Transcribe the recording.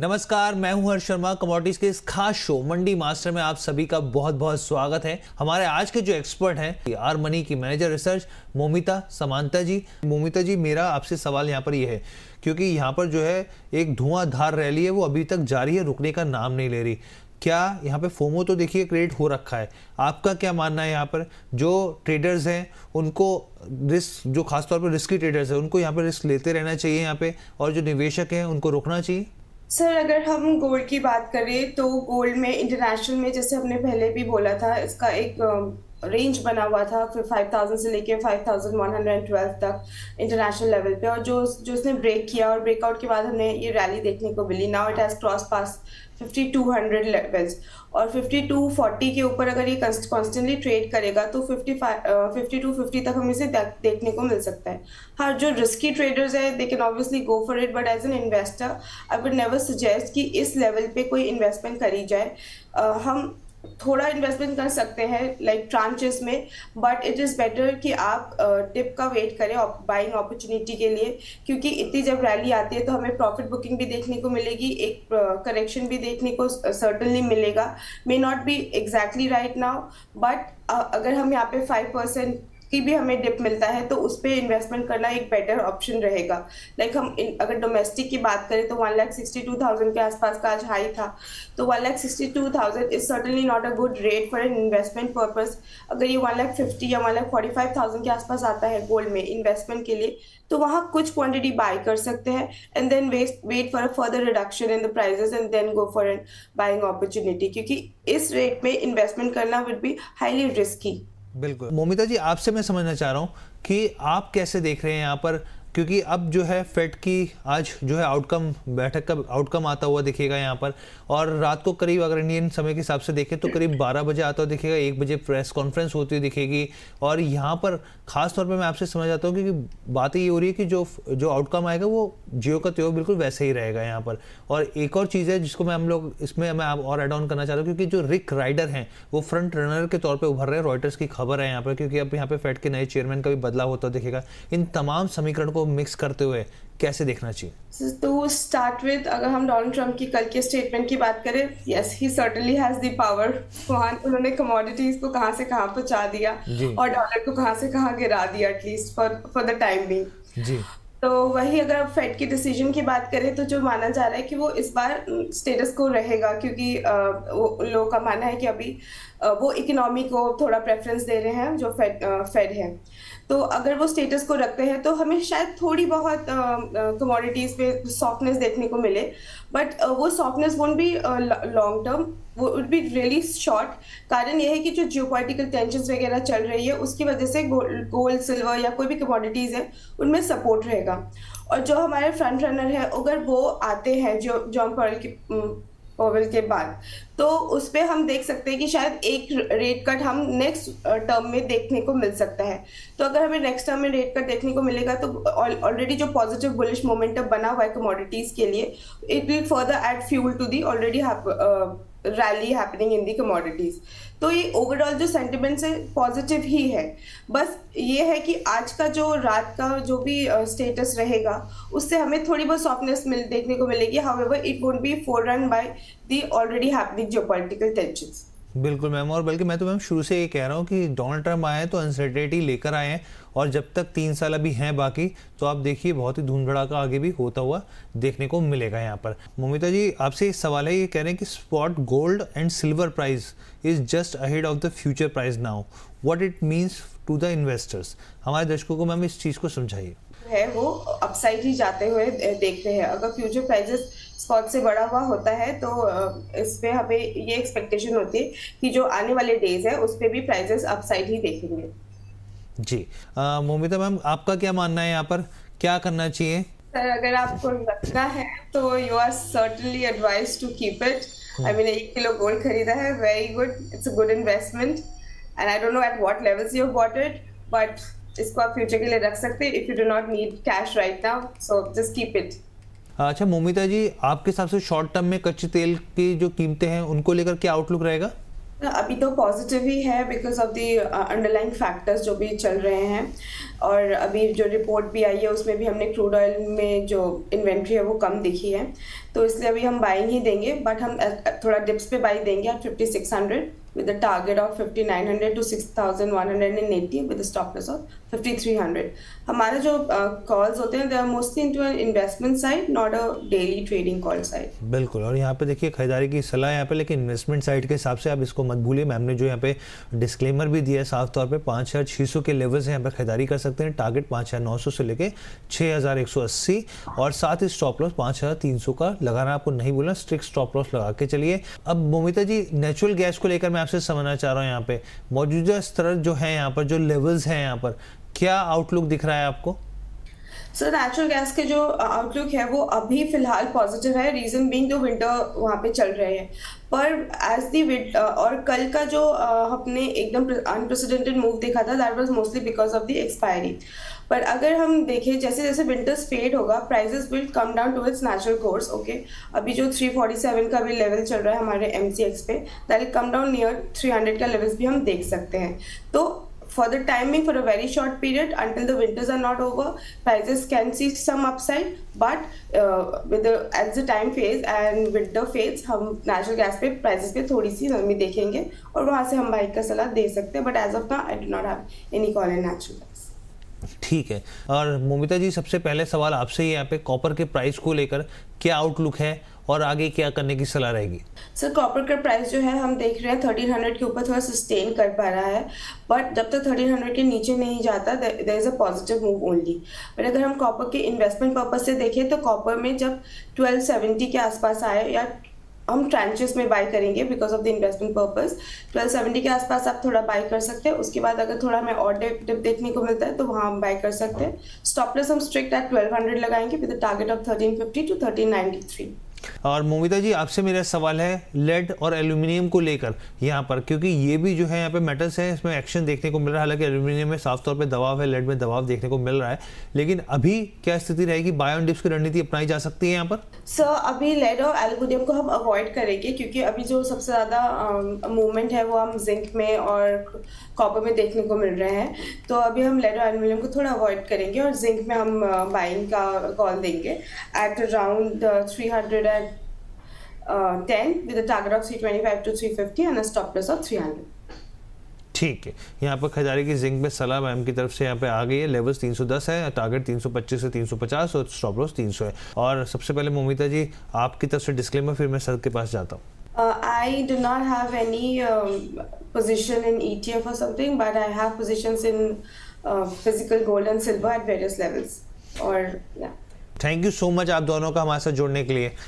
नमस्कार, मैं हूं हर्ष शर्मा। कमोडिटीज के इस खास शो मंडी मास्टर में आप सभी का बहुत बहुत स्वागत है। हमारे आज के जो एक्सपर्ट हैं आर मनी की मैनेजर रिसर्च मोमिता समांता जी। मोमिता जी, मेरा आपसे सवाल यहाँ पर ये है, क्योंकि यहाँ पर जो है एक धुआंधार रैली है वो अभी तक जारी है, रुकने का नाम नहीं ले रही। क्या यहाँ पे फोमो तो देखिए क्रिएट हो रखा है, आपका क्या मानना है? यहाँ पर जो ट्रेडर्स हैं उनको रिस्क, जो खासतौर पर रिस्की ट्रेडर्स हैं उनको यहाँ पे रिस्क लेते रहना चाहिए यहाँ पे, और जो निवेशक हैं उनको रोकना चाहिए? सर, अगर हम गोल्ड की बात करें तो गोल्ड में इंटरनेशनल में, जैसे हमने पहले भी बोला था, इसका एक रेंज बना हुआ था फिर 5000 से लेके 5112 तक इंटरनेशनल लेवल पे, और जो उसने ब्रेक किया और ब्रेकआउट के बाद हमें ये रैली देखने को मिली। Now it has cross past 5200 levels, और 5240 के ऊपर अगर ये कॉन्स्टेंटली ट्रेड करेगा तो 5250 तक हमें इसे देखने को मिल सकता है। हाँ, जो रिस्की ट्रेडर्स है they can obviously go for it, but as an investor I would never suggest कि इस लेवल पे कोई इन्वेस्टमेंट करी जाए। हम थोड़ा इन्वेस्टमेंट कर सकते हैं लाइक ट्रांचेस में, बट इट इज़ बेटर कि आप डिप का वेट करें बाइंग अपॉर्चुनिटी के लिए, क्योंकि इतनी जब रैली आती है तो हमें प्रॉफिट बुकिंग भी देखने को मिलेगी, एक करेक्शन भी देखने को सर्टनली मिलेगा। May not be exactly right now, but अगर हम यहाँ पे 5% की भी हमें डिप मिलता है तो उस पर इन्वेस्टमेंट करना एक बेटर ऑप्शन रहेगा। लाइक हम अगर डोमेस्टिक की बात करें तो 1,62,000 के आसपास का आज हाई था, तो 1,62,000 is certainly not a good rate for an investment purpose. अगर ये 1,50,000 या 1,45,000 के आसपास आता है गोल्ड में इन्वेस्टमेंट के लिए, तो वहाँ कुछ क्वांटिटी बाय कर सकते हैं and then wait for a further reduction in the prices and then go for an buying opportunity, क्योंकि इस रेट में इन्वेस्टमेंट करना वुड बी हाईली रिस्की। बिल्कुल। मोमिता जी, आपसे मैं समझना चाह रहा हूँ कि आप कैसे देख रहे हैं यहाँ पर, क्योंकि अब जो है फेड की आज जो है आउटकम, बैठक का आउटकम आता हुआ दिखेगा यहाँ पर, और रात को करीब अगर इंडियन समय के हिसाब से देखें तो करीब 12 बजे आता हुआ दिखेगा, 1 बजे प्रेस कॉन्फ्रेंस होती हुई दिखेगी। और यहाँ पर खास तौर पे मैं आपसे समझ आता हूँ क्योंकि बात ये हो रही है कि जो आउटकम आएगा वो जियो का त्यों बिल्कुल वैसे ही रहेगा यहाँ पर। और एक और चीज़ है जिसको मैं हम लोग इसमें मैं और एड ऑन करना चाह रहा हूँ, क्योंकि जो रिक राइडर हैं वो फ्रंट रनर के तौर पर उभर रहे हैं। रॉयटर्स की खबर है यहाँ पर, क्योंकि अब यहाँ पे फेड के नए चेयरमैन का भी बदलाव होता दिखेगा। इन तमाम समीकरण को मिक्स करते हुए कैसे देखना चाहिए? तो स्टार्ट विद, अगर हम डोनाल्ड ट्रंप की कल के स्टेटमेंट की बात करें, yes he certainly has the power. उन्होंने कमोडिटीज को कहां से कहां पहुंचा दिया और डॉलर को कहां से कहां गिरा दिया, at least for the time being जी। तो वही अगर फेड की डिसीजन की बात करें तो जो माना जा रहा है कि वो इस बार स्टेटस को रहेगा, क्योंकि लोगों का मानना है कि अभी वो इकोनॉमी को थोड़ा प्रेफरेंस दे रहे हैं जो फेड है। तो अगर वो स्टेटस को रखते हैं तो हमें शायद थोड़ी बहुत कमोडिटीज़ पे सॉफ्टनेस देखने को मिले, बट वो softness won't be long term, वो वुड बी रियली शॉर्ट। कारण यह है कि जो जियोपॉलिटिकल टेंशन्स वगैरह चल रही है उसकी वजह से गोल्ड सिल्वर या कोई भी कमोडिटीज़ है उनमें सपोर्ट रहेगा। और जो हमारे फ्रंट रनर है अगर वो आते हैं जो जॉन पॉवेल के बाद, तो उस पर हम देख सकते हैं कि शायद एक रेट कट हम नेक्स्ट टर्म में देखने को मिल सकता है। तो अगर हमें नेक्स्ट टर्म में रेट कट देखने को मिलेगा तो ऑलरेडी जो पॉजिटिव बुलिश मोमेंटम बना हुआ है कमोडिटीज़ के लिए, it will further add fuel to the already rally happening in the commodities. तो ये ओवरऑल जो सेंटिमेंट्स है पॉजिटिव ही है। बस ये है कि आज का जो रात का जो भी स्टेटस रहेगा उससे हमें थोड़ी बहुत सॉफ्टनेस देखने को मिलेगी। However it won't be forerun by the already happening geopolitical tensions. बिल्कुल मैम, और बल्कि मैं तो मैम शुरू से ये कह रहा हूँ कि डोनाल्ड ट्रंप आए हैं तो अनसर्टेनिटी लेकर आए हैं, और जब तक 3 साल अभी हैं बाकी, तो आप देखिए बहुत ही धूम धड़ाका आगे भी होता हुआ देखने को मिलेगा यहाँ पर। मोमिता जी, आपसे एक सवाल है, ये कह रहे हैं कि spot gold and silver price is just ahead of the future price now, what it means to the investors. हमारे दर्शकों को मैम इस चीज़ को समझाइए। है वो अपसाइड ही जाते हुए देखते हैं। अगर फ्यूचर प्राइसेस स्पॉट से बढ़ा हुआ होता है तो इस पे हमें ये एक्सपेक्टेशन होती है कि जो आने वाले डेज है उस पे भी प्राइसेस अपसाइड ही देखेंगे जी। मोमिता मैम, आपका क्या मानना है यहाँ पर, क्या करना चाहिए? सर, अगर आपको रखना है तो you are certainly advise to keep it. I mean 1 kilo gold खरीदा है, very good, it's a good investment and I don't know at what levels you have bought it, but इसको आप फ्यूचर के लिए रख सकते हैं if you do not need cash right now, so just keep it. अच्छा मोमिता जी, आपके हिसाब से शॉर्ट टर्म में कच्चे तेल की जो कीमतें हैं उनको लेकर क्या आउटलुक रहेगा? अभी तो पॉजिटिव ही है because of the underlying factors जो भी चल रहे हैं, और अभी जो रिपोर्ट भी आई है उसमें भी हमने क्रूड ऑयल में जो इन्वेंट्री है वो कम दिखी है। तो इसलिए अभी हम बाइंग ही देंगे, बट हम थोड़ा डिप्स पे बाई देंगे eight 5600 with a target of 5900 to 6180 with a stop loss of 5300. हमारा जो कॉल्स होते हैं, they are mostly into an investment side, not a daily trading call side. बिल्कुल, और यहाँ पे देखिए खरीदारी की सलाह यहाँ पे, लेकिन इन्वेस्टमेंट साइड के हिसाब से आप इसको मत भूलिए। मैम ने जो यहाँ पे डिस्क्लेमर भी दिया है साफ तौर पे, 5600 के लेवल्स यहाँ पे खरीदारी कर सकते हैं। टारगेट 5900 से लेके 6180 और साथ ही स्टॉप लॉस 5300 का लगाना आपको नहीं बोलना, स्ट्रिक्ट स्टॉप लॉस लगा के चलिए। अब मोमिता जी, नेचुरल गैस को लेकर मैं आपसे समझना चाह रहा हूँ, यहाँ पे मौजूदा स्तर जो है, यहाँ पर जो लेवल्स हैं, यहाँ पर क्या आउटलुक दिख रहा है आपको? सर नेचुरल गैस के जो आउटलुक है वो अभी फिलहाल पॉजिटिव है, रीजन बीइंग जो विंटर वहाँ पे चल रहे हैं, पर एज दी और कल का जो हमने एकदम अनप्रेसिडेंटेड मूव देखा था, that was mostly because of the expiry. पर अगर हम देखें जैसे जैसे विंटर्स फेड होगा, prices will come down to its natural course. Okay, अभी जो 347 का भी लेवल चल रहा है हमारे MCX पे, that will come down near 300 का लेवल्स भी हम देख सकते हैं। तो for the timing, for a very short period until the winters are not over, prices can see some upside, but as the time fades and winter fades, हम natural gas पे prices पे थोड़ी सी नरमी देखेंगे और वहाँ से हम बाई का सलाह दे सकते हैं, but as of now I do not have any call in natural gas. ठीक है, और मोमिता जी सबसे पहले सवाल आपसे ही यहाँ पे कॉपर के प्राइस को लेकर क्या आउटलुक है और आगे क्या करने की सलाह रहेगी? सर कॉपर का प्राइस जो है हम देख रहे हैं 1300 के ऊपर थोड़ा सस्टेन कर पा रहा है, बट जब तक 1300 के नीचे नहीं जाता there is a positive move only. But अगर हम कॉपर के इन्वेस्टमेंट पर्पज से देखें तो कॉपर में जब 1270 के आसपास आए, या हम ट्रांचेस में बाई करेंगे because of the investment purpose, 1270 के आसपास आप थोड़ा बाई कर सकते हैं। उसके बाद अगर थोड़ा हमें और डिप देखने को मिलता है तो वहाँ हम बाई कर सकते हैं। स्टॉप लॉस हम स्ट्रिक्ट एट 1200 लगाएंगे विद टारगेट ऑफ 1350 टू 1393। और मोमिता जी आपसे मेरा सवाल है लेड और एल्यूमिनियम को लेकर यहाँ पर, क्योंकि ये भी जो है यहाँ पे मेटल्स हैं, इसमें एक्शन देखने को मिल रहा है। हालांकि एल्यूमिनियम में साफ तौर पे दबाव है, लेड में दबाव देखने को मिल रहा है, लेकिन अभी क्या स्थिति रहेगी? बाय ऑन डिप्स की रणनीति अपनाई जा सकती है यहाँ पर? सर अभी लेड और एल्यूमिनियम को हम अवॉइड करेंगे, क्योंकि अभी जो सबसे ज़्यादा मूवमेंट है वो हम जिंक में और कॉपर में देखने को मिल रहे हैं। तो अभी हम लेड और एल्यूमिनियम को थोड़ा अवॉइड करेंगे और जिंक में हम बाइंग का कॉल देंगे at around 310 with a target of 325 to 350 and a stop loss of 300. ठीक है, यहाँ पर खरीदारी की जिंक में सलाह मैम की तरफ से यहाँ पे आ गई है। लेवल्स 310 है, टारगेट 325 से 350 और स्टॉप लॉस 300 है। और सबसे पहले मोमिता जी आपकी तरफ से डिस्क्लेमर, फिर मैं सर के पास जाता हूँ। I do not have any position in ETF or something, but I have positions in physical gold and silver at various levels. और yeah. Thank you so much आप दोनों का हमारे साथ जुड़ने के लिए।